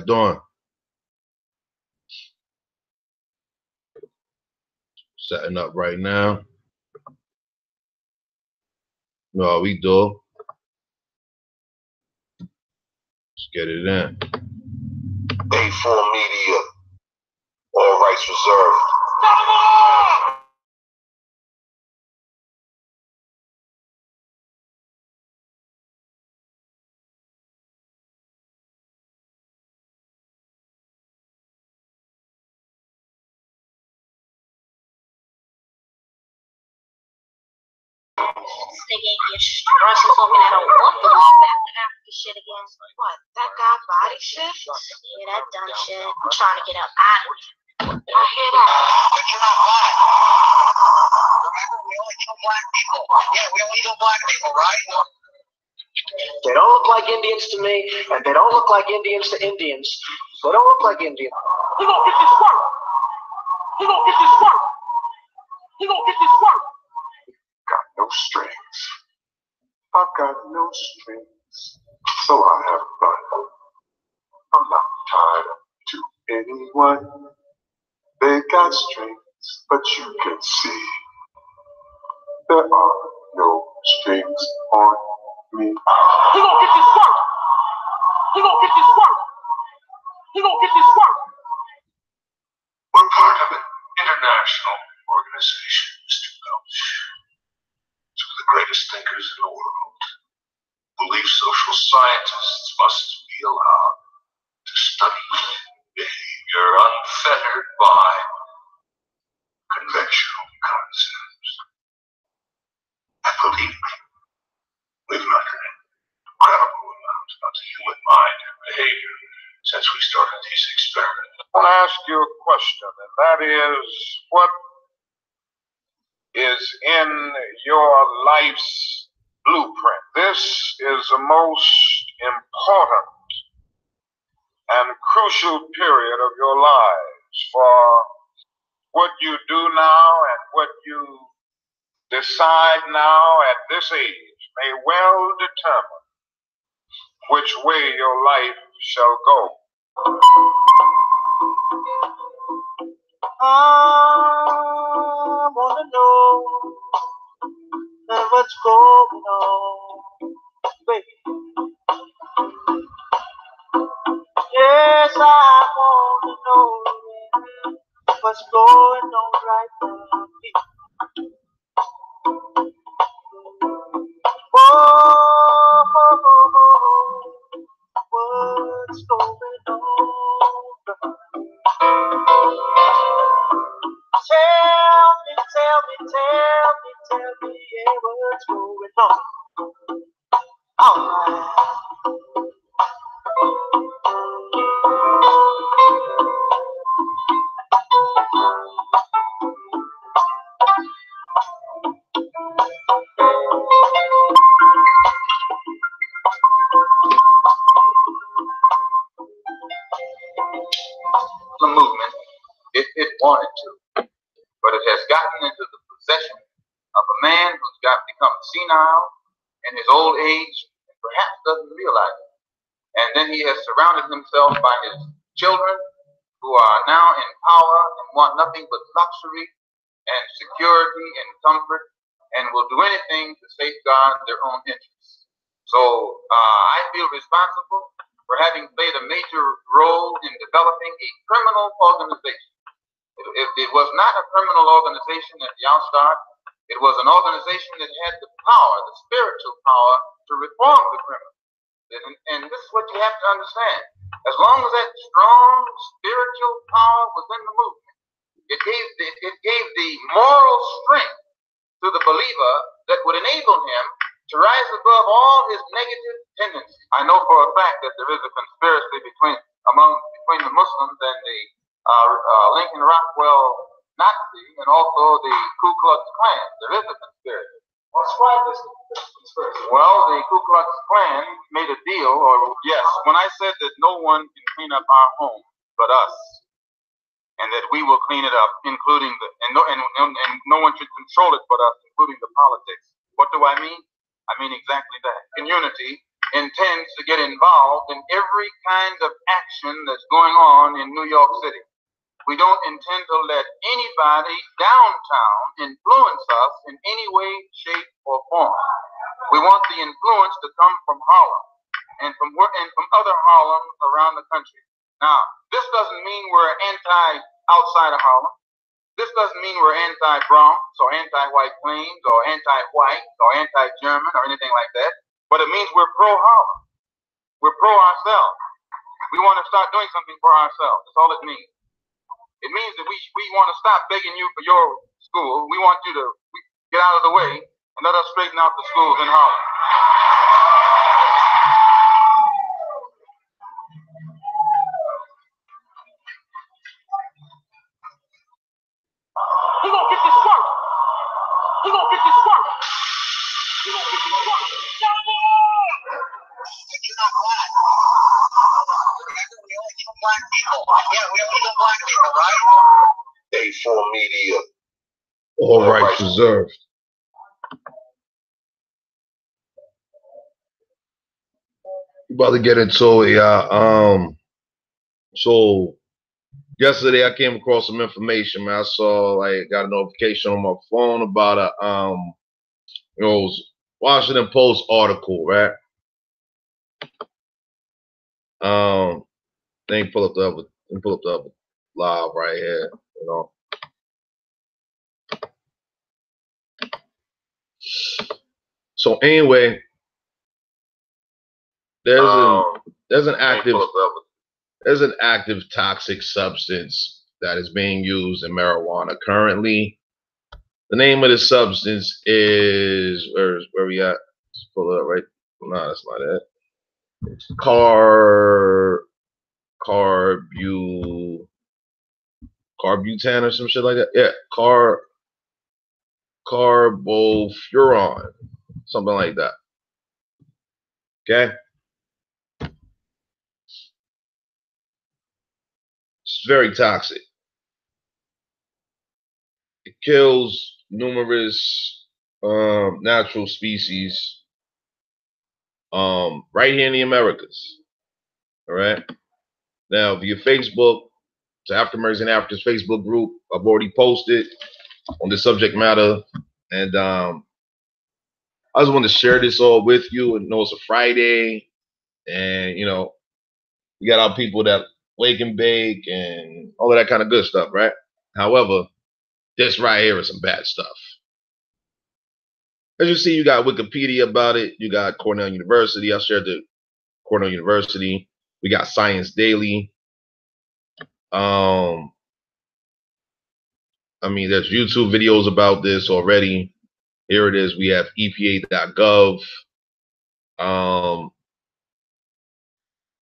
Doing? Setting up right now. No, we do. Let's get it in. A4 Media. All rights reserved. This nigga ain't get Russell talking that old what the back to Africa shit again. What? That guy body shit? Yeah, that dumb shit. I'm trying to get up out of here. I hear that. But you're not black. Remember, we only kill black people. Yeah, we only kill black people, right? They don't look like Indians to me, and they don't look like Indians to Indians. They don't look like Indians. He gonna get this work. He gonna get this work. He gonna get this work. Got no strings. I've got no strings, so I have fun. I'm not tied to anyone. They got strings, but you can see there are no strings on me. He gonna get this work. He gonna get this work. He gonna get this work. We're part of an international organization, Mr. Welch. Two of the greatest thinkers in the world believe social scientists must be allowed to study behavior unfettered by conventional concepts. And believe me, we've learned an incredible amount about the human mind and behavior since we started these experiments. I want to ask you a question, and that is, what is in your life's blueprint? This is the most important and crucial period of your lives, for what you do now and what you decide now at this age may well determine which way your life shall go. I wanna know what's going on, baby. Yes, I wanna know what's going on right now. Oh, what's going on? Tell me, yeah, what's going on? Alright. The movement, if it wanted to, but it has gotten into the possession of a man who's become senile in his old age and perhaps doesn't realize it. And then he has surrounded himself by his children who are now in power and want nothing but luxury and security and comfort and will do anything to safeguard their own interests. So I feel responsible for having played a major role in developing a criminal organization. If it was not a criminal organization at the outstart, it was an organization that had the power, the spiritual power, to reform the criminal. And this is what you have to understand. As long as that strong spiritual power was in the movement, it gave the moral strength to the believer that would enable him to rise above all his negative tendencies. I know for a fact that there is a conspiracy between the Muslims and the Lincoln Rockwell Nazi and also the Ku Klux Klan. There is a conspiracy. Describe this conspiracy. Well, the Ku Klux Klan made a deal, or yes, when I said that no one can clean up our home but us, and that we will clean it up, including and no one should control it but us, including the politics. What do I mean? I mean exactly that. In unity, intends to get involved in every kind of action that's going on in New York City. We don't intend to let anybody downtown influence us in any way, shape, or form. We want the influence to come from Harlem and from other Harlems around the country. Now, this doesn't mean we're anti-outside of Harlem. This doesn't mean we're anti-Bronx or anti-White Plains or anti-white or anti-German or anything like that. But it means we're pro-Harlem. We're pro-ourselves. We want to start doing something for ourselves. That's all it means. It means that we want to stop begging you for your school. We want you to get out of the way and let us straighten out the schools in Harlem. He gonna get this work. He gonna get this work. He gonna get this work. You know what? We only kill black people. Yeah, we only kill black people, right? A4 Media. All rights reserved. About to get into it, y'all. So yesterday I came across some information, man. I saw got a notification on my phone about a Washington Post article, right? Let me pull up the other live right here, you know. So anyway, there's an active toxic substance that is being used in marijuana currently. The name of the substance is where we at? Let's pull it up right. No, that's not it. It's carbutan or some shit like that. Yeah, carbofuran, something like that. Okay. It's very toxic. It kills numerous natural species right here in the Americas. All right. Now, via Facebook, to African Americans and Africans Facebook group, I've already posted on this subject matter, and I just want to share this all with you. And know it's a Friday, and you know, we got our people that wake and bake and all of that kind of good stuff, right? However, this right here is some bad stuff. As you see, you got Wikipedia about it. You got Cornell University. I shared the Cornell University. We got Science Daily. I mean, there's YouTube videos about this already. Here it is. We have EPA.gov.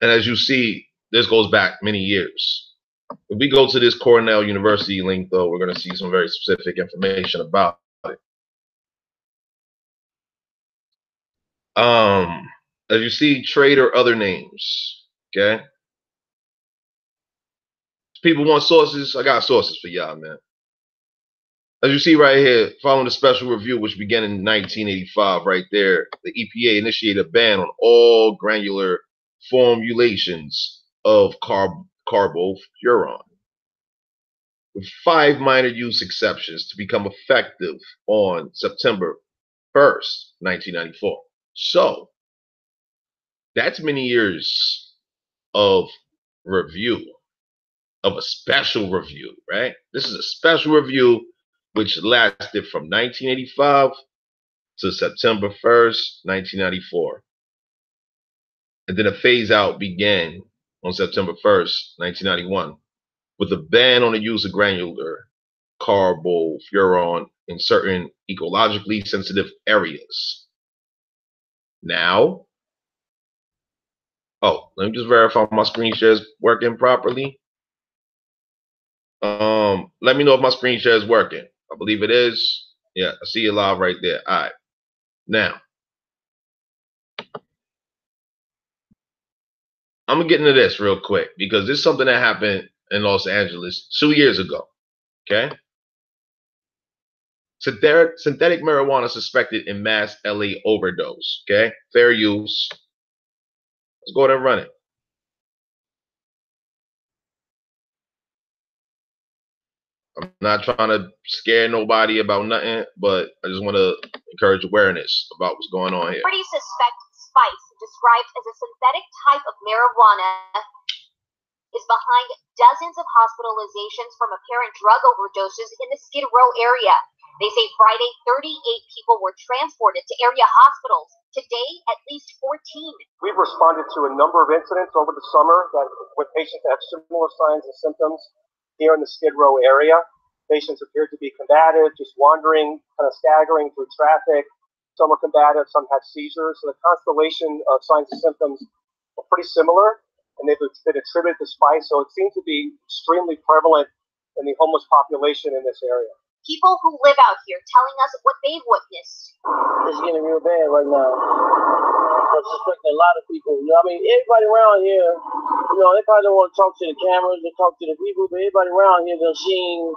And as you see, this goes back many years. If we go to this Cornell University link, though, we're going to see some very specific information about it. As you see, trade or other names. Okay. If people want sources, I got sources for y'all, man. As you see right here, following the special review, which began in 1985, right there, the EPA initiated a ban on all granular formulations of carbofuran, with 5 minor use exceptions to become effective on September 1st, 1994. So that's many years of review, of a special review, right? This is a special review which lasted from 1985 to September 1st, 1994. And then a phase out began on September 1st, 1991, with a ban on the use of granular carbofuran in certain ecologically sensitive areas. Now, let me just verify my screen share is working properly. Let me know if my screen share is working. I believe it is. Yeah, I see you live right there. All right. Now, I'm going to get into this real quick because this is something that happened in Los Angeles 2 years ago. Okay. Synthetic marijuana suspected in mass LA overdose. Okay. Fair use. Let's go ahead and run it. I'm not trying to scare nobody about nothing, but I just want to encourage awareness about what's going on here. Authorities suspect spice, described as a synthetic type of marijuana, is behind dozens of hospitalizations from apparent drug overdoses in the Skid Row area. They say Friday, 38 people were transported to area hospitals. Today, at least 14. We've responded to a number of incidents over the summer that with patients that have similar signs and symptoms here in the Skid Row area. Patients appeared to be combative, just wandering, kind of staggering through traffic. Some were combative, some had seizures. So the constellation of signs and symptoms are pretty similar, and they've been attributed to spice. So it seems to be extremely prevalent in the homeless population in this area. People who live out here telling us what they've witnessed. It's getting real bad right now. I'm suspecting a lot of people. You know, I mean, everybody around here, you know, they probably don't want to talk to the cameras or talk to the people, but everybody around here has seen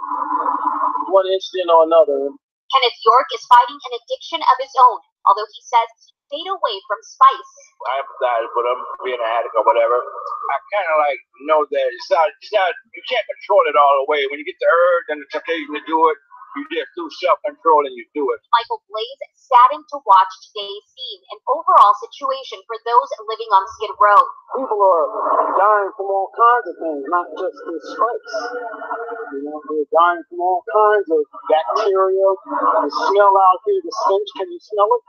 one incident or another. Kenneth York is fighting an addiction of his own, although he says he stayed away from spice. I empathize with him being an addict or whatever. I kind of like know that it's not, you can't control it all the way. When you get the urge and the temptation to do it, you just do self-control and you do it. Michael Blaze saddened to watch today's scene, an overall situation for those living on Skid Row. People are dying from all kinds of things, not just this spice. You know, they're dying from all kinds of bacteria. The smell out here, the stench, can you smell it?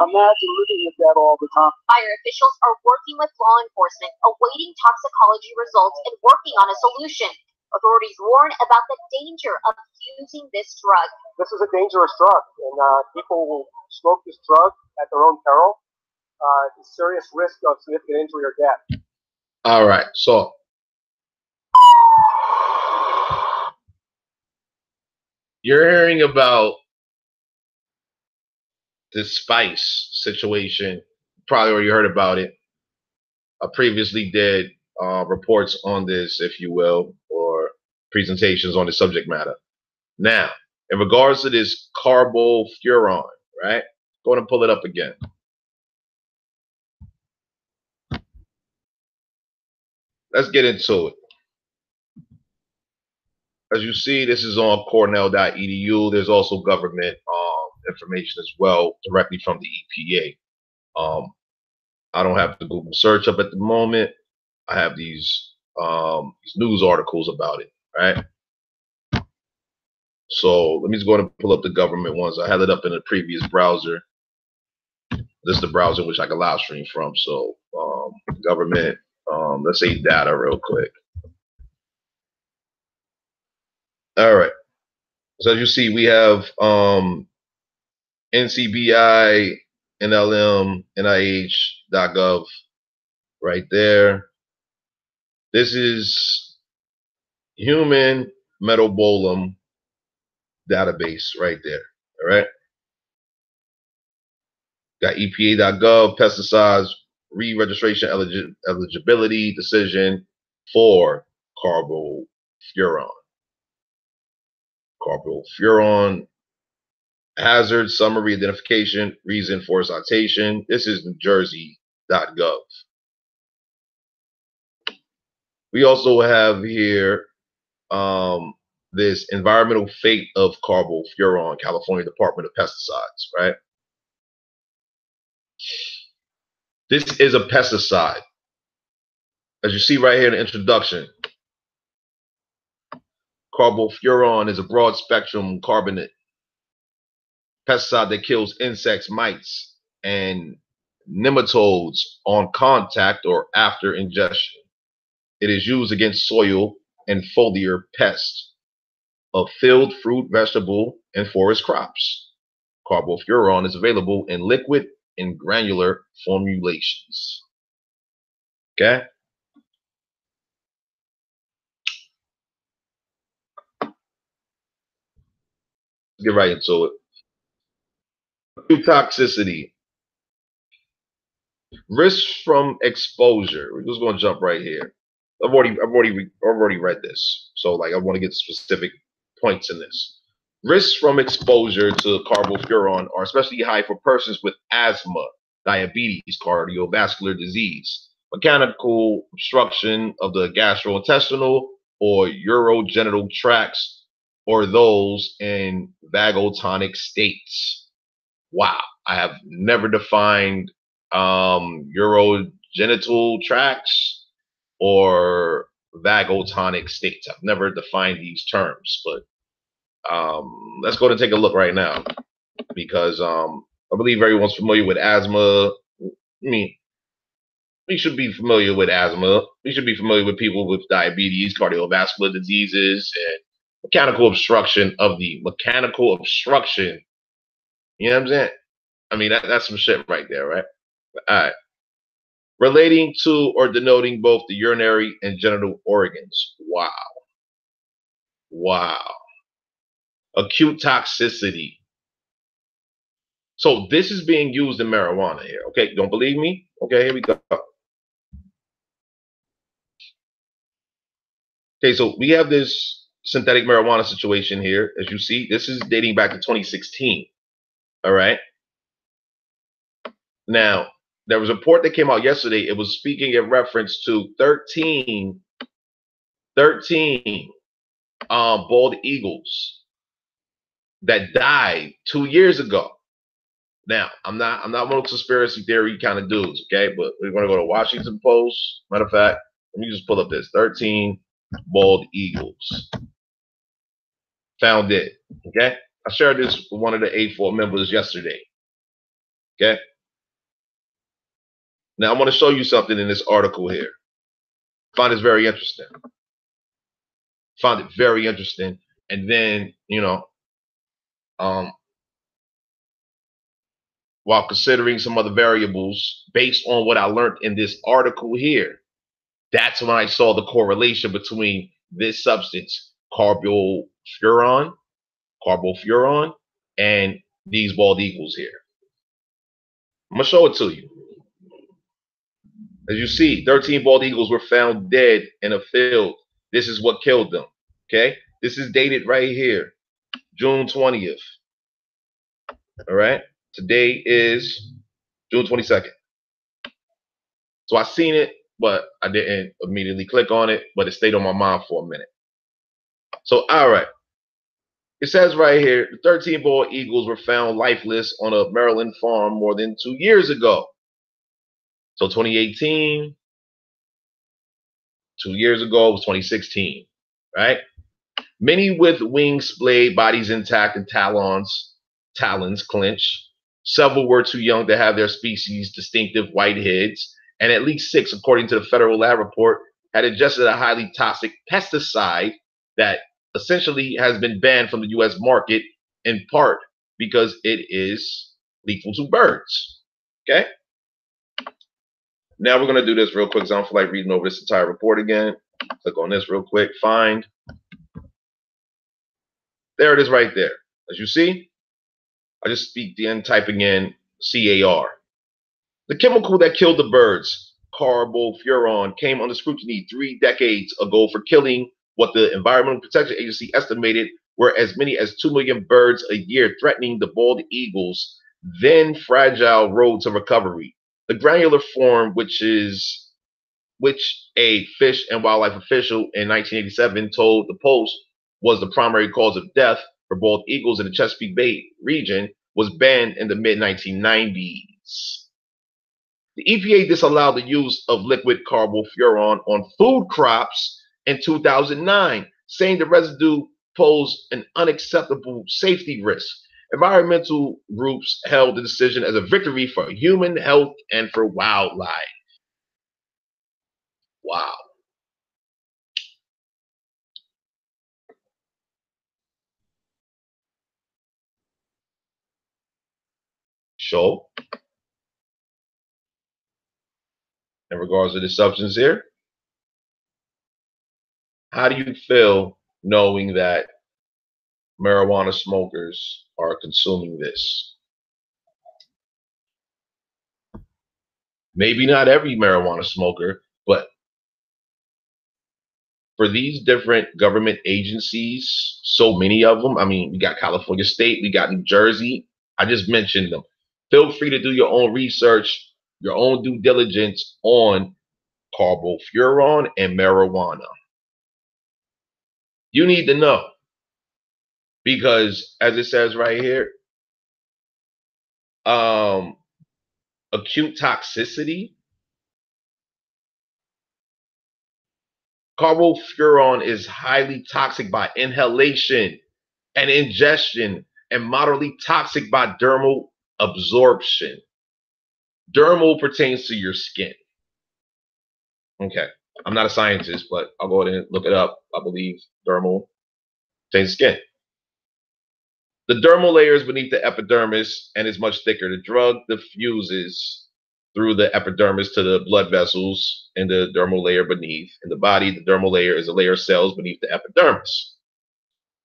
Imagine living with that all the time. Fire officials are working with law enforcement, awaiting toxicology results and working on a solution. Authorities warn about the danger of using this drug. This is a dangerous drug, and people will smoke this drug at their own peril. It's a serious risk of significant injury or death. All right, so you're hearing about this spice situation. Probably already heard about it. I previously did reports on this, if you will, or presentations on the subject matter. Now, in regards to this carbofuran, right? Go ahead and pull it up again. Let's get into it. As you see, this is on cornell.edu. There's also government information as well, directly from the EPA. I don't have the Google search up at the moment. I have these news articles about it, right? So let me just go ahead and pull up the government ones. I had it up in a previous browser. This is the browser which I can live stream from. So government, let's say data real quick. All right. So as you see, we have NCBI, NLM, NIH.gov right there. This is human metabolome database right there. All right. Got EPA.gov, pesticides, re-registration eligibility decision for carbofuran. Carbofuran hazard summary identification, reason for citation. This is NewJersey.gov. We also have here this environmental fate of carbofuran, California Department of Pesticides, right? This is a pesticide. As you see right here in the introduction, carbofuran is a broad spectrum carbonate pesticide that kills insects, mites, and nematodes on contact or after ingestion. It is used against soil and foliar pests of field, fruit, vegetable, and forest crops. Carbofuran is available in liquid and granular formulations. Okay? Get right into it. Toxicity. Risks from exposure. We're just going to jump right here. I've already read this, so like I want to get specific points in this. Risks from exposure to carbofuran are especially high for persons with asthma, diabetes, cardiovascular disease, mechanical obstruction of the gastrointestinal or urogenital tracts, or those in vagotonic states. Wow, I have never defined urogenital tracts or vagotonic states. I've never defined these terms, but let's go and take a look right now, because I believe everyone's familiar with asthma. I mean, we should be familiar with asthma. We should be familiar with people with diabetes, cardiovascular diseases, and mechanical obstruction of the mechanical obstruction. You know what I'm saying? I mean, that's some shit right there, right? All right. Relating to or denoting both the urinary and genital organs. Wow. Wow. Acute toxicity. So this is being used in marijuana here. Okay, don't believe me? Okay, here we go. Okay, so we have this synthetic marijuana situation here. As you see, this is dating back to 2016. All right. Now, there was a report that came out yesterday. It was speaking in reference to 13 bald eagles that died 2 years ago. Now, I'm not one of those conspiracy theory kind of dudes, okay? But we're gonna go to Washington Post. Matter of fact, let me just pull up this: 13 bald eagles found dead. Okay, I shared this with one of the A4 members yesterday. Okay. Now I want to show you something in this article here. Find this very interesting. Found it very interesting, and then while considering some other variables based on what I learned in this article here, that's when I saw the correlation between this substance, carbofuran, and these bald eagles here. I'm gonna show it to you. As you see, 13 bald eagles were found dead in a field. This is what killed them. Okay, this is dated right here, June 20th. All right, today is June 22nd. So I seen it, but I didn't immediately click on it, but it stayed on my mind for a minute. So, all right. It says right here, the 13 bald eagles were found lifeless on a Maryland farm more than 2 years ago. So 2018, 2 years ago was 2016, right? Many with wings splayed, bodies intact, and talons clenched. Several were too young to have their species' distinctive white heads, and at least 6, according to the federal lab report, had ingested a highly toxic pesticide that essentially has been banned from the U.S. market, in part because it is lethal to birds. Okay? Now we're going to do this real quick, because I don't feel like reading over this entire report again. Click on this real quick. Find. There it is right there. As you see, I just speak the end, typing in CAR. The chemical that killed the birds, carbofuran, came under scrutiny 3 decades ago for killing what the Environmental Protection Agency estimated were as many as 2 million birds a year, threatening the bald eagles' then fragile road to recovery. The granular form, which a Fish and Wildlife official in 1987 told the Post was the primary cause of death for bald eagles in the Chesapeake Bay region, was banned in the mid-1990s. The EPA disallowed the use of liquid carbofuran on food crops in 2009, saying the residue posed an unacceptable safety risk. Environmental groups hailed the decision as a victory for human health and for wildlife. Wow. So, in regards to this substance here, how do you feel knowing that marijuana smokers are consuming this? Maybe not every marijuana smoker, but for these different government agencies, so many of them. I mean, we got California State, we got New Jersey. I just mentioned them. Feel free to do your own research, your own due diligence on carbofuran and marijuana. You need to know because, as it says right here, acute toxicity. Carbofuran is highly toxic by inhalation and ingestion and moderately toxic by dermal absorption. Dermal pertains to your skin. Okay. I'm not a scientist, but I'll go ahead and look it up. I believe dermal pertains to skin. The dermal layer is beneath the epidermis and is much thicker. The drug diffuses through the epidermis to the blood vessels in the dermal layer beneath. In the body, the dermal layer is a layer of cells beneath the epidermis.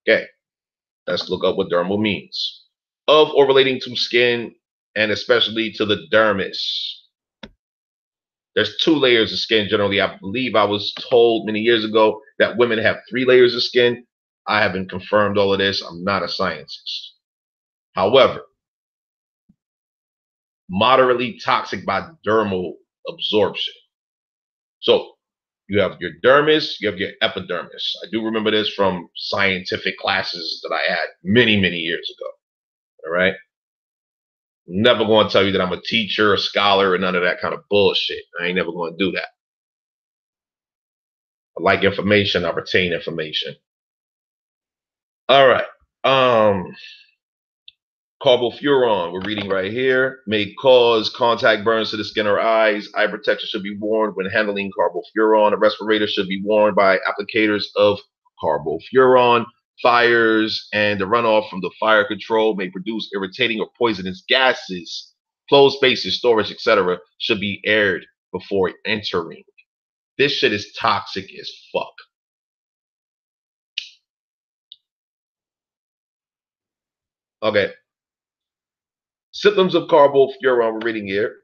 Okay, let's look up what dermal means. Of or relating to skin and especially to the dermis. There's 2 layers of skin generally. I believe I was told many years ago that women have 3 layers of skin. I haven't confirmed all of this. I'm not a scientist. However, moderately toxic by dermal absorption. So you have your dermis, you have your epidermis. I do remember this from scientific classes that I had many, many years ago. All right. Never going to tell you that I'm a teacher, a scholar, or none of that kind of bullshit. I ain't never going to do that. I like information. I retain information. All right. Carbofuran, we're reading right here, may cause contact burns to the skin or eyes. Eye protection should be worn when handling carbofuran. A respirator should be worn by applicators of carbofuran. Fires and the runoff from the fire control may produce irritating or poisonous gases. Closed spaces, storage, etc. should be aired before entering. This shit is toxic as fuck. Okay. Symptoms of carbofuran, we're reading here.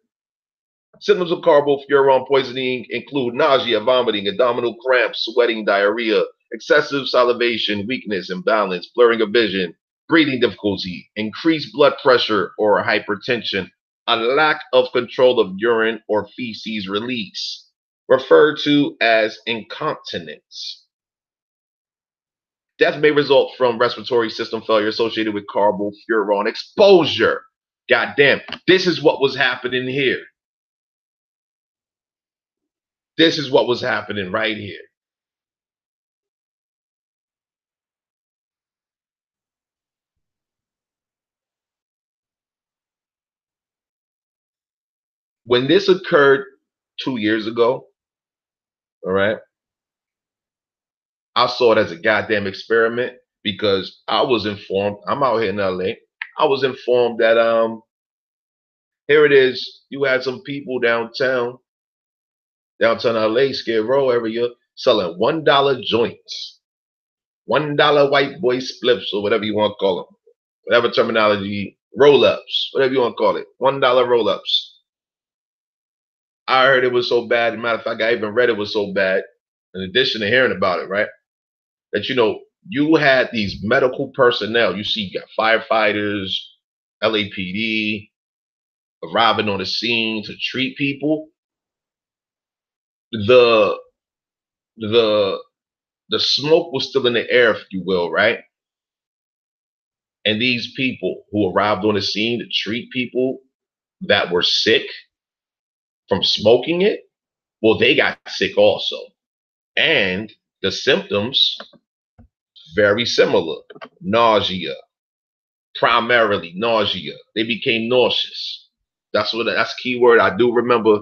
Symptoms of carbofuran poisoning include nausea, vomiting, abdominal cramps, sweating, diarrhea, excessive salivation, weakness, imbalance, blurring of vision, breathing difficulty, increased blood pressure or hypertension, a lack of control of urine or feces release, referred to as incontinence. Death may result from respiratory system failure associated with carbofuran exposure. Goddamn, this is what was happening here. This is what was happening right here. When this occurred 2 years ago, all right, I saw it as a goddamn experiment because I was informed. I'm out here in LA. I was informed that here it is. You had some people downtown LA, Skid Row area, selling $1 joints, $1 white boy spliffs, or whatever you want to call them, whatever terminology, roll-ups, whatever you want to call it, $1 roll-ups. I heard it was so bad. As a matter of fact, I even read it was so bad, in addition to hearing about it, right? That, you know, you had these medical personnel. You see, you got firefighters, LAPD arriving on the scene to treat people. The smoke was still in the air, if you will, right? And these people who arrived on the scene to treat people that were sick from smoking it, well, they got sick also. And the symptoms, very similar. Nausea, primarily nausea. They became nauseous. That's a key word I do remember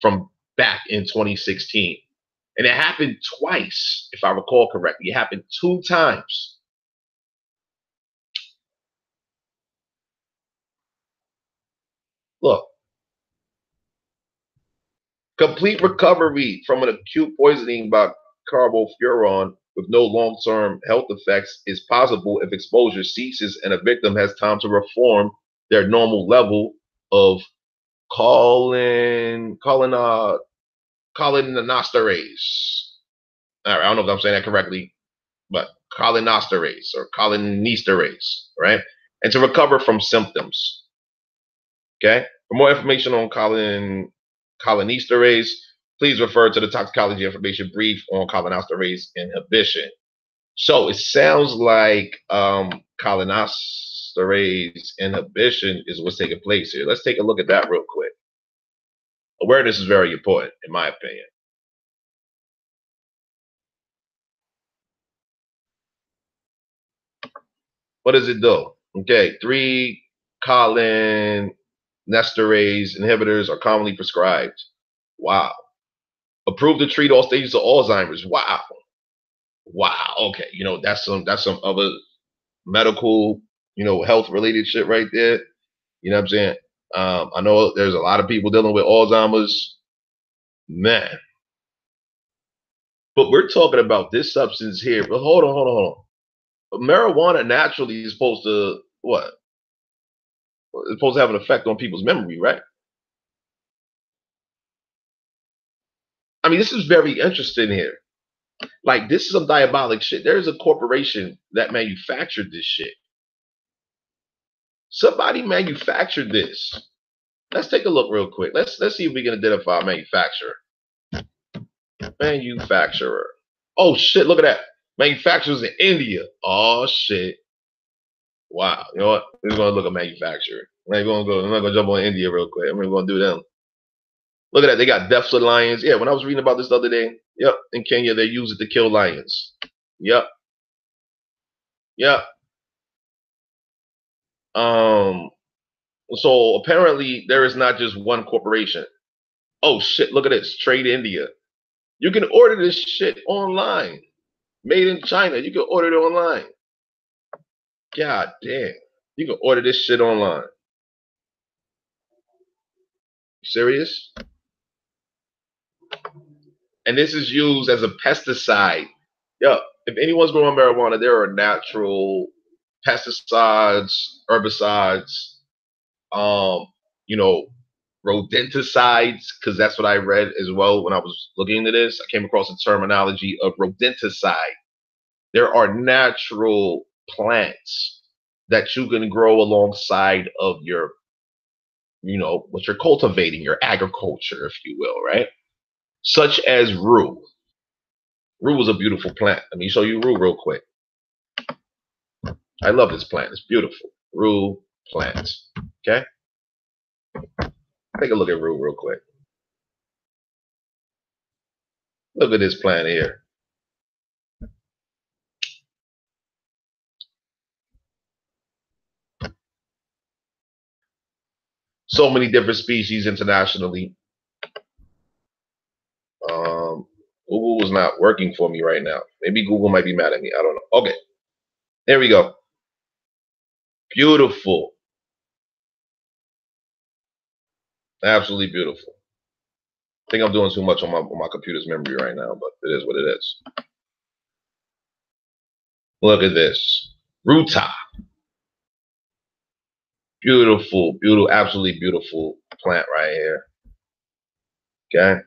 from back in 2016. And it happened twice, if I recall correctly. It happened 2 times. Look, complete recovery from an acute poisoning by carbofuran with no long-term health effects is possible if exposure ceases and a victim has time to reform their normal level of cholinesterase. All right, I don't know if I'm saying that correctly, but cholinesterase or cholinesterase, right? And to recover from symptoms. Okay. For more information on cholinesterase, Please refer to the toxicology information brief on cholinesterase inhibition. So it sounds like cholinesterase inhibition is what's taking place here. Let's take a look at that real quick. Awareness is very important, in my opinion. What does it do? Okay, 3 cholinesterase inhibitors are commonly prescribed. Wow. Approved to treat all stages of Alzheimer's. Wow. Wow. Okay. That's some other medical, health related shit right there. You know what I'm saying? I know there's a lot of people dealing with Alzheimer's. Man. But we're talking about this substance here. But hold on. Marijuana naturally is supposed to what? It's supposed to have an effect on people's memory, right? I mean, this is very interesting here. Like, this is some diabolic shit. There's a corporation that manufactured this shit. Somebody manufactured this. Let's take a look real quick. Let's see if we can identify a manufacturer. Manufacturer. Oh shit, look at that. Manufacturers in India. Oh shit. Wow. You know what? We're gonna look at manufacturer. I'm not gonna jump on India real quick. I'm gonna do them. Look at that. They got deaths of lions. Yeah, when I was reading about this the other day, yep, in Kenya they use it to kill lions. Yep. Yep. So apparently there is not just one corporation. Oh shit, look at this. Trade India. You can order this shit online. Made in China. You can order it online. God damn. You can order this shit online. You serious? And this is used as a pesticide. Yo, if anyone's growing marijuana, there are natural pesticides, herbicides, rodenticides, because that's what I read as well when I was looking into this. I came across the terminology of rodenticide. There are natural plants that you can grow alongside of your, what you're cultivating, your agriculture, if you will, right? Such as rue. Rue is a beautiful plant. Let me show you rue real quick. I love this plant. It's beautiful. Rue plant. Okay? Take a look at rue real quick. Look at this plant here. So many different species internationally. Google is not working for me right now. Maybe Google might be mad at me. I don't know. Okay. There we go. Beautiful. Absolutely beautiful. I think I'm doing too much on my computer's memory right now, but it is what it is. Look at this. Ruta. Beautiful, beautiful, absolutely beautiful plant right here. Okay.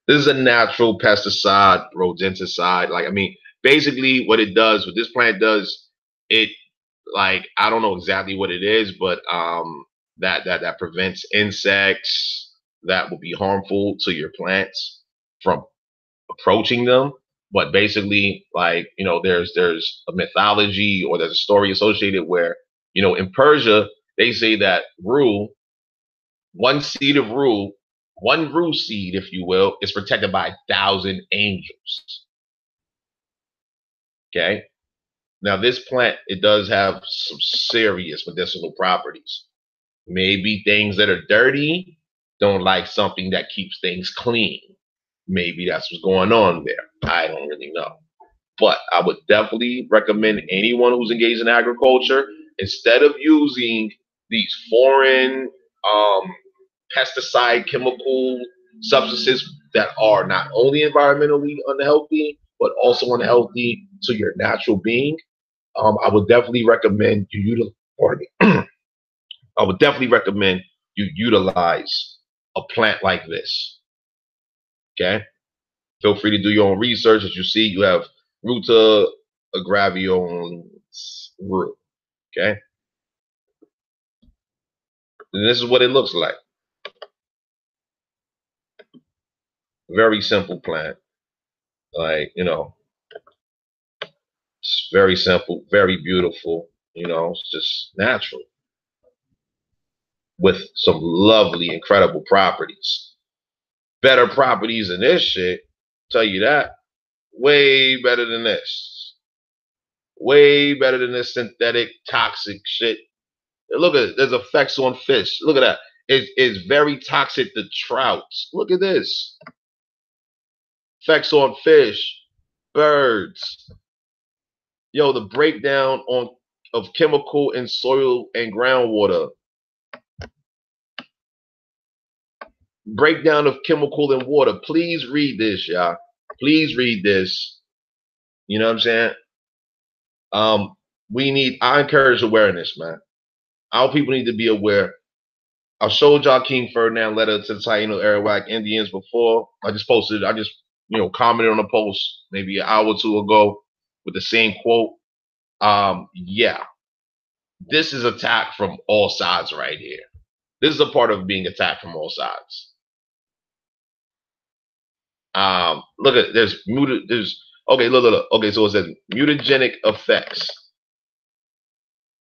This is a natural pesticide, rodenticide. Like, I mean, basically what it does, what this plant does, it, like, I don't know exactly what it is, but that prevents insects that will be harmful to your plants from approaching them. But basically, like, there's a mythology or there's a story associated where, in Persia, they say that rue, one seed of rue, one rue seed, if you will, is protected by 1,000 angels. Okay. Now, this plant, it does have some serious medicinal properties. Maybe things that are dirty don't like something that keeps things clean. Maybe that's what's going on there. I don't really know. But I would definitely recommend anyone who's engaged in agriculture, instead of using these foreign pesticide chemical substances that are not only environmentally unhealthy, but also unhealthy to your natural being, I would definitely recommend you I would definitely recommend you utilize a plant like this. Okay. Feel free to do your own research. As you see, you have Ruta agravionis rue. Okay. And this is what it looks like. Very simple plant. Like, you know, it's very simple, very beautiful. You know, it's just natural with some lovely, incredible properties. Better properties than this shit. Tell you that. Way better than this. Way better than this synthetic, toxic shit. Look at it. There's effects on fish. Look at that. It's very toxic to trouts. Look at this. Effects on fish, birds. Yo, the breakdown of chemical in soil and groundwater. Breakdown of chemical in water. Please read this, y'all. Please read this. You know what I'm saying? I encourage awareness, man. Our people need to be aware. I showed y'all King Ferdinand letter to the Taino Arawak Indians before. I just commented on a post maybe an hour or two ago with the same quote. Yeah, this is attack from all sides right here. This is a part of being attacked from all sides. Look at look. Okay, so it says mutagenic effects.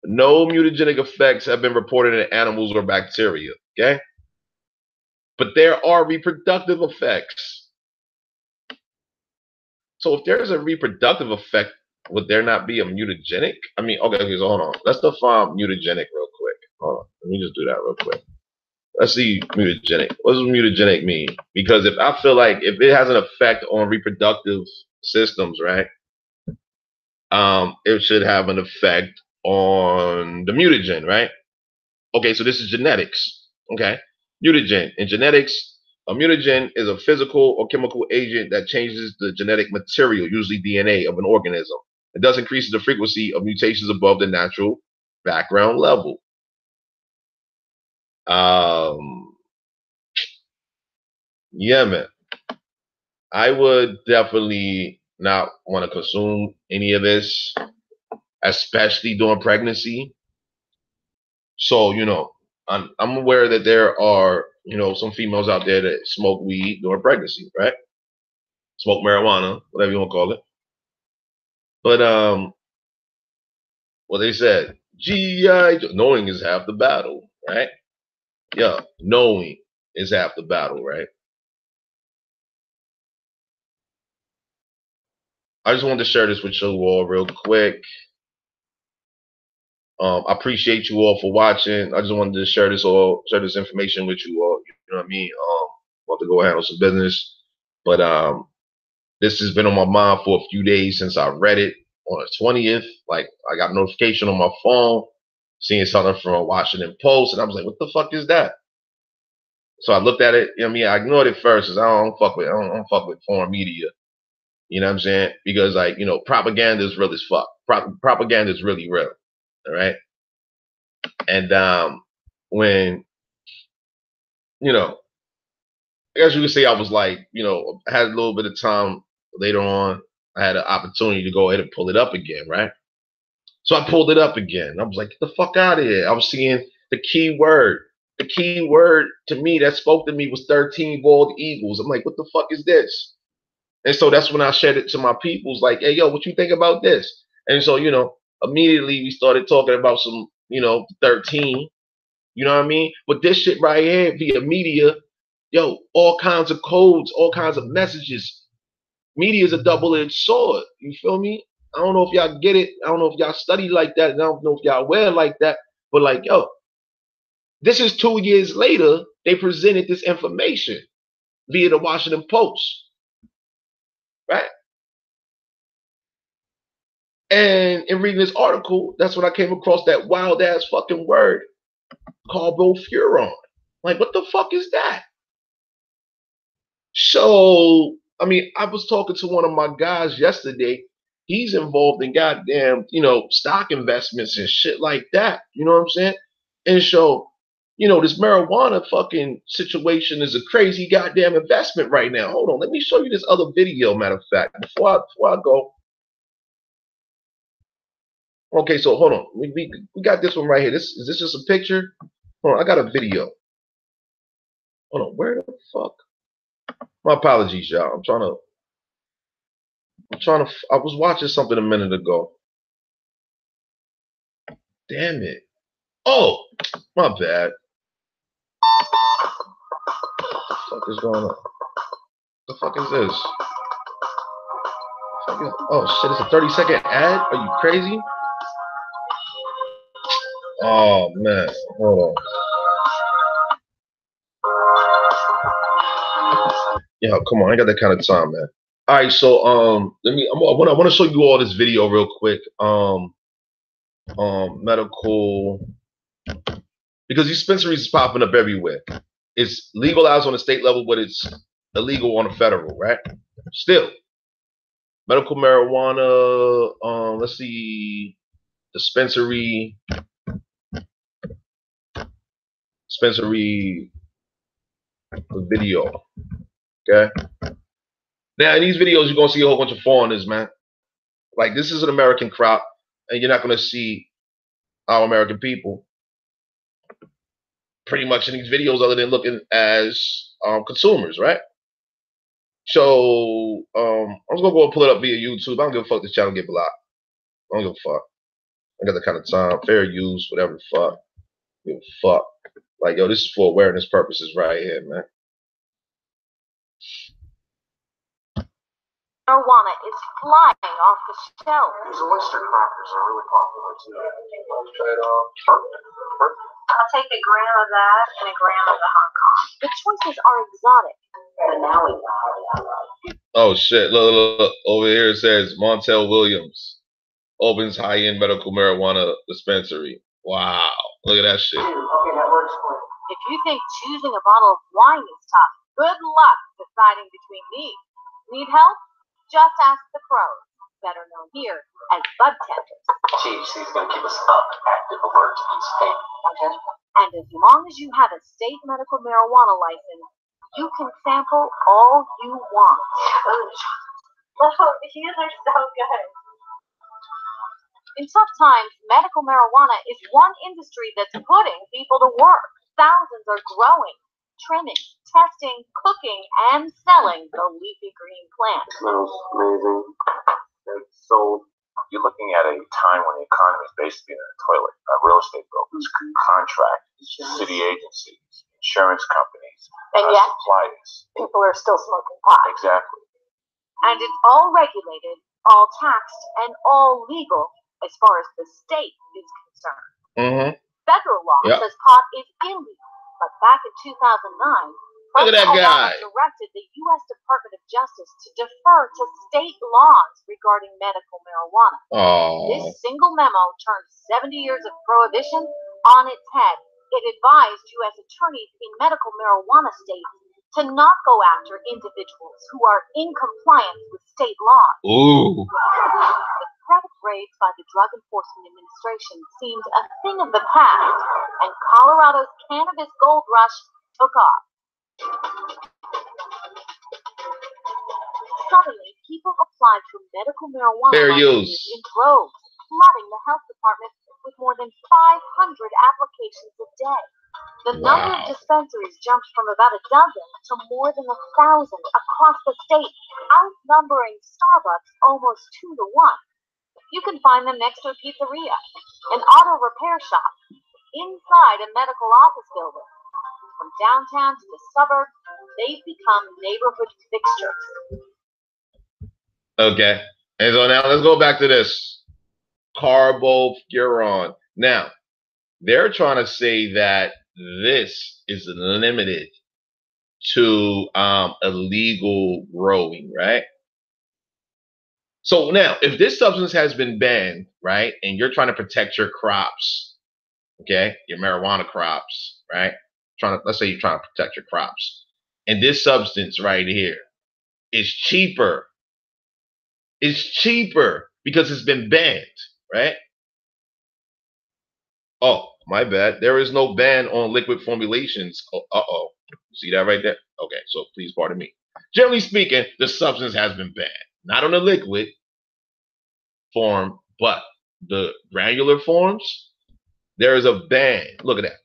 No mutagenic effects have been reported in animals or bacteria. Okay, but there are reproductive effects. So if there's a reproductive effect, would there not be a mutagenic? I mean, okay, so hold on. Let's define mutagenic real quick. Hold on. Let me just do that real quick. Let's see mutagenic. What does mutagenic mean? Because if I feel like if it has an effect on reproductive systems, right? It should have an effect on the mutagen, right? Okay, so this is genetics. Okay. Mutagen. In genetics, a mutagen is a physical or chemical agent that changes the genetic material, usually DNA, of an organism. It does increase the frequency of mutations above the natural background level. Yeah, man. I would definitely not want to consume any of this, especially during pregnancy. So, I'm aware that there are, some females out there that smoke weed during pregnancy, right? Smoke marijuana, whatever you want to call it. But well, they said, GI, knowing is half the battle, right? Yeah, knowing is half the battle, right? I just wanted to share this with you all real quick. I appreciate you all for watching. I just wanted to share this information with you all. You know what I mean? About to go handle some business, but this has been on my mind for a few days since I read it on the 20th. Like, I got a notification on my phone, seeing something from Washington Post, and I was like, "What the fuck is that?" So I looked at it. You know what I mean? I ignored it first, because I don't fuck with foreign media. You know what I'm saying? Because propaganda is real as fuck. Propaganda is really real. All right. And when I guess you could say I was like, I had a little bit of time later on. I had an opportunity to go ahead and pull it up again, right? So I pulled it up again. I was like, get the fuck out of here. I was seeing the key word. The key word to me that spoke to me was 13 bald eagles. I'm like, what the fuck is this? And so that's when I shared it to my peoples, like, hey, yo, what you think about this? And so, immediately we started talking about some, 13, you know what I mean? But this shit right here via media, yo, all kinds of codes, all kinds of messages. Media is a double-edged sword. You feel me? I don't know if y'all get it. I don't know if y'all study like that. And I don't know if y'all aware like that. But like, yo, this is 2 years later, they presented this information via the Washington Post. Right? And in reading this article, that's when I came across that wild ass fucking word, Carbofuran. Like, what the fuck is that? So, I mean, I was talking to one of my guys yesterday. He's involved in goddamn, stock investments and shit like that. You know what I'm saying? And so, this marijuana fucking situation is a crazy goddamn investment right now. Hold on, let me show you this other video, matter of fact, before I go. Okay, so hold on. We got this one right here. Is this just a picture? Hold on, I got a video. Hold on, where the fuck? My apologies, y'all. I was watching something a minute ago. Damn it. Oh, my bad. What the fuck is going on? The fuck is this? Oh shit, it's a 30-second ad? Are you crazy? Oh man, hold on. Yeah, come on, I ain't got that kind of time, man. All right, so I want to show you all this video real quick. Medical, because dispensaries is popping up everywhere. It's legalized on the state level, but it's illegal on the federal, right? Still, medical marijuana. Let's see, dispensary video. Okay. Now in these videos, you're gonna see a whole bunch of foreigners, man. Like this is an American crop, and you're not gonna see our American people pretty much in these videos, other than looking as consumers, right? So I'm just gonna go and pull it up via YouTube. I don't give a fuck this channel get blocked. I don't give a fuck. I got that kind of time. Fair use, whatever the fuck. Give a fuck. Like, yo, this is for awareness purposes right here, man. Marijuana is flying off the shelf. These oyster crackers are really popular too. I'll take a gram of that and a gram of the Hong Kong. The choices are exotic. And now we know. Oh shit! Look. Over here it says Montel Williams opens high-end medical marijuana dispensary. Wow, look at that shit. Okay, that works for you. If you think choosing a bottle of wine is tough, good luck deciding between these. Need help? Just ask the pros, better known here as bud tenders. Chiefs, he's gonna keep us up, active, alert, and safe. Okay. And as long as you have a state medical marijuana license, you can sample all you want. Oh, these are so good. In tough times, medical marijuana is one industry that's putting people to work. Thousands are growing, trimming, testing, cooking, and selling the leafy green plant. Smells amazing. And so you're looking at a time when the economy is basically in a toilet. Real estate brokers, contractors, city agencies, insurance companies, And yet, suppliers. people are still smoking pot. Exactly. And it's all regulated, all taxed, and all legal as far as the state is concerned. Mm-hmm. Federal law Yep. says pot is illegal, but back in 2009, Look at that President guy. Obama directed the U.S. Department of Justice to defer to state laws regarding medical marijuana. Oh. This single memo turned 70 years of prohibition on its head. It advised U.S. attorneys in medical marijuana states to not go after individuals who are in compliance with state laws. Ooh. The threat of raids by the Drug Enforcement Administration seemed a thing of the past, and Colorado's cannabis gold rush took off. Suddenly, people applied for medical marijuana Fair licenses use. in droves, flooding the health department with more than 500 applications a day. The number of Wow. dispensaries jumped from about a dozen to more than 1,000 across the state, outnumbering Starbucks almost 2 to 1. You can find them next to a pizzeria, an auto repair shop, inside a medical office building. From downtown to the suburbs, they've become neighborhood fixtures. Okay. And so now let's go back to this. Carbofuran. Now, they're trying to say that this is limited to illegal growing, right? So now, if this substance has been banned, right, and you're trying to protect your crops, okay, your marijuana crops, right? Let's say you're trying to protect your crops, and this substance right here is cheaper. It's cheaper because it's been banned, right? Oh, my bad. There is no ban on liquid formulations. Oh, see that right there? Okay, so please pardon me. Generally speaking, the substance has been banned. Not on the liquid form, but the granular forms, there is a ban. Look at that.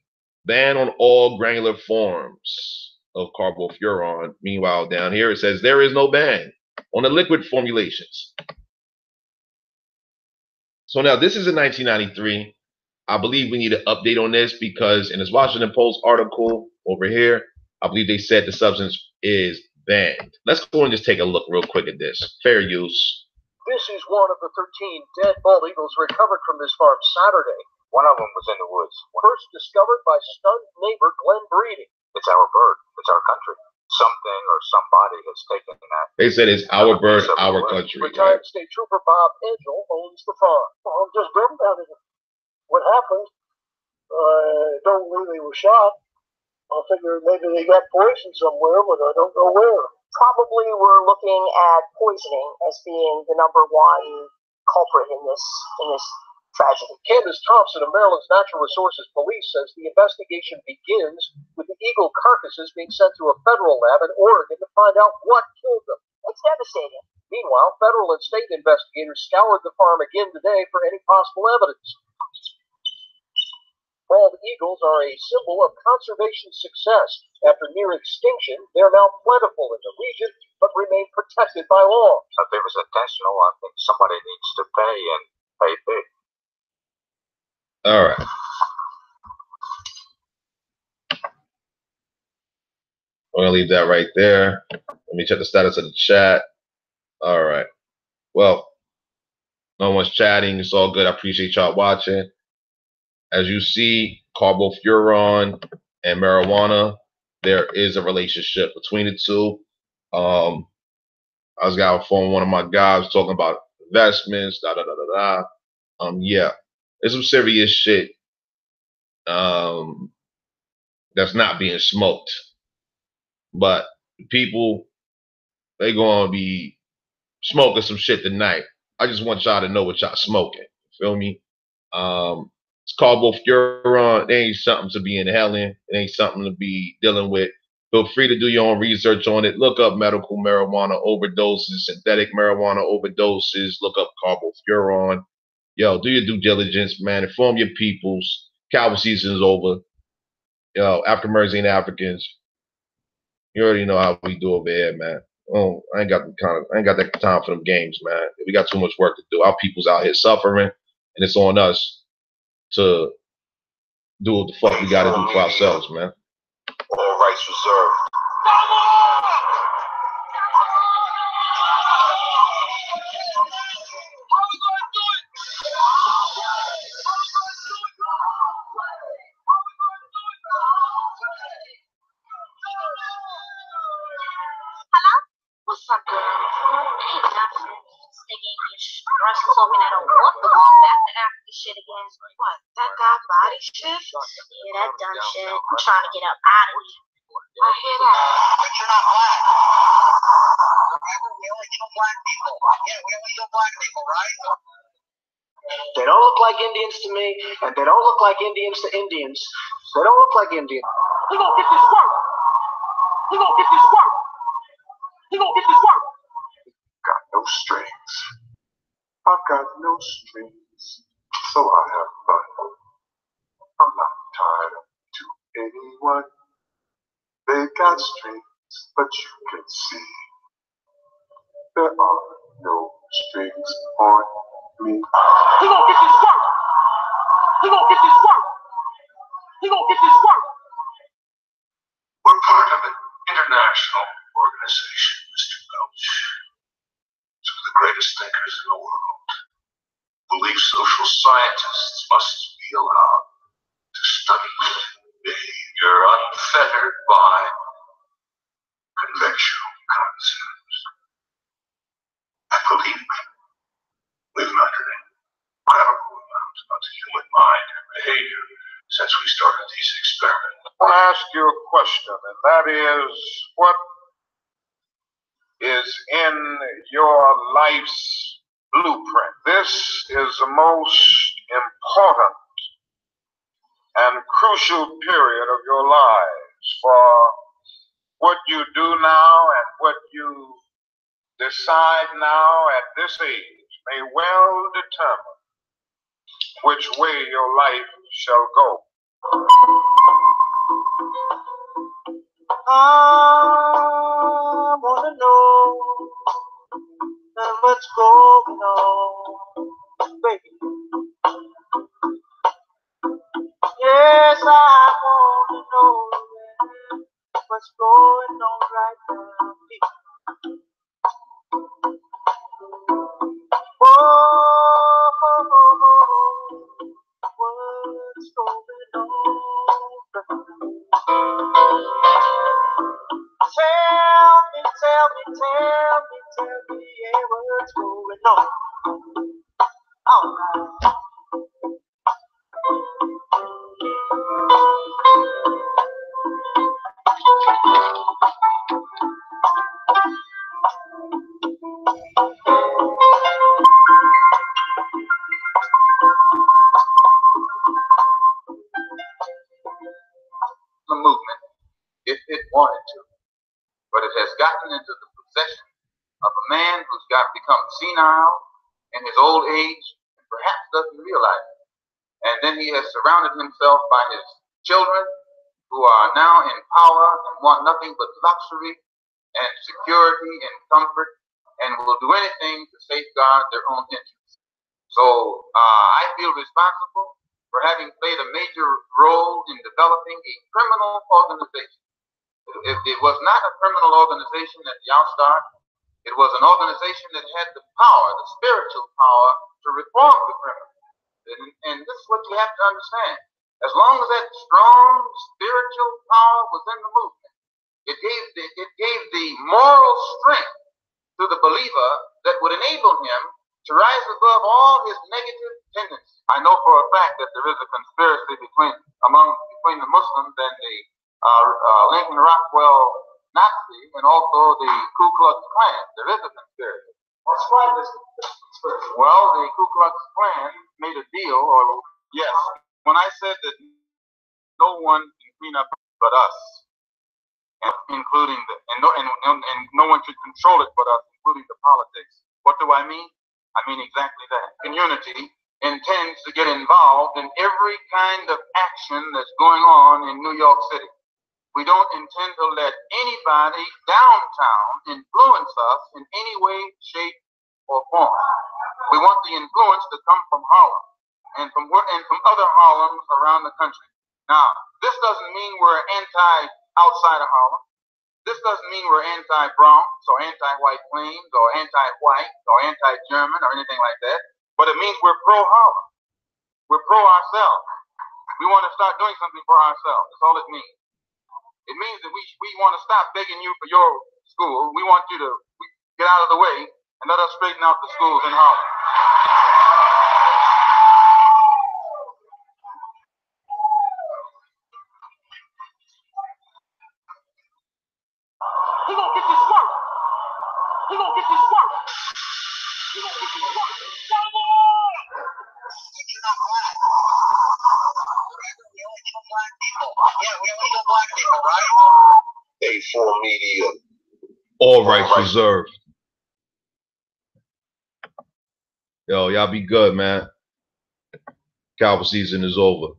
Ban on all granular forms. of carbofuran. Meanwhile, down here it says there is no ban on the liquid formulations. So now this is in 1993. I believe we need an update on this because in this Washington Post article over here, I believe they said the substance is banned. Let's go and just take a look real quick at this. Fair use. This is one of the 13 dead bald eagles recovered from this farm Saturday. One of them was in the woods. First discovered by stunned neighbor Glenn Breeding. It's our bird. It's our country. Something or somebody has taken that. They said it's our bird, our country. Retired State Trooper Bob Edgel owns the farm. Well, I'm just dumbfounded. What happened? I don't believe they were shot. I figure maybe they got poisoned somewhere, but I don't know where. Probably we're looking at poisoning as being the number one culprit in this tragedy. Candace Thompson of Maryland's Natural Resources Police says the investigation begins with the eagle carcasses being sent to a federal lab in Oregon to find out what killed them. It's devastating. Meanwhile, federal and state investigators scoured the farm again today for any possible evidence. Bald eagles are a symbol of conservation success. After near extinction, they're now plentiful in the region, but remain protected by law. If it was intentional, I think somebody needs to pay and pay big. All right. I'm gonna leave that right there. Let me check the status of the chat. All right. Well, no one's chatting. It's all good. I appreciate y'all watching. As you see, carbofuran and marijuana, there is a relationship between the two. I was got on the phone with one of my guys talking about investments, yeah, there's some serious shit that's not being smoked. But people, they gonna be smoking some shit tonight. I just want y'all to know what y'all smoking. Feel me? It's carbofuran. It ain't something to be inhaling. It ain't something to be dealing with. Feel free to do your own research on it. Look up medical marijuana overdoses, synthetic marijuana overdoses. Look up carbofuran. Yo, do your due diligence, man. Inform your peoples. Cowboy season is over. Yo, African Americans ain't Africans. You already know how we do over here, man. Oh, I ain't got that time for them games, man. We got too much work to do. Our people's out here suffering, and it's on us to do what the fuck we gotta do for ourselves, man. All rights reserved. Hello? What's up, girl? Ain't nothing. Sticking your stress talking at a walk the wall back to Africa shit again. What? That guy body shit? Yeah, that dumb shit. I'm trying to get up out of here. I hear that. But you're not black. Remember, we only kill black people. Yeah, we only kill black people, right? They don't look like Indians to me, and they don't look like Indians to Indians. They don't look like Indians. We gonna get this work. We gonna get this work. We gonna get this work. Got no strings. I've got no strings, so I have fun. I'm not tied up to anyone. They got strings, but you can see there are no strings on me. We gonna get this work. We gonna get this work. We gonna get this work. We're part of an international organization, Mr. Welch. Two of the greatest thinkers in the world believe social scientists must be allowed to study behavior unfettered by conventional concepts. And believe me, we've learned an incredible amount about the human mind and behavior since we started these experiments. I want to ask you a question, and that is, what is in your life's blueprint? This is the most important and crucial period of your lives, for what you do now and what you decide now at this age may well determine which way your life shall go. I wanna know what's going on, baby. Yes, I wanna know what's going on right now. What's going on? Tell me, yeah, what's going on? All right. The movement, if it wanted to, but it has gotten into the possession of a man who's become senile in his old age and perhaps doesn't realize it. And then he has surrounded himself by his children who are now in power and want nothing but luxury and security and comfort and will do anything to safeguard their own interests. So I feel responsible for having played a major role in developing a criminal organization. It was not a criminal organization at the outstart. It was an organization that had the power, the spiritual power, to reform the criminal. And this is what you have to understand. As long as that strong spiritual power was in the movement, it gave the moral strength to the believer that would enable him to rise above all his negative tendencies. I know for a fact that there is a conspiracy between the Muslims and the Lincoln Rockwell Nazi and also the Ku Klux Klan. There is a conspiracy. What's right this conspiracy? Well, the Ku Klux Klan made a deal, or yes, when I said that no one can clean up but us, including and no one should control it but us, including the politics. What do I mean? I mean exactly that. Community intends to get involved in every kind of action that's going on in New York City. We don't intend to let anybody downtown influence us in any way, shape, or form. We want the influence to come from Harlem and from other Harlems around the country. Now, this doesn't mean we're outside of Harlem. This doesn't mean we're anti-Bronx or anti-White Plains or anti-white or anti-German or anything like that. But it means we're pro-Harlem. We're pro-ourselves. We want to start doing something for ourselves. That's all it means. It means that we want to stop begging you for your school. We want you to get out of the way and let us straighten out the schools in Harlem. He gonna get this work. He gonna get this work. He gonna get this work. You're not black. We only kill black people. Yeah, we only kill black people, right? A4 Media. All rights reserved. Yo, y'all be good, man. Cowboy season is over.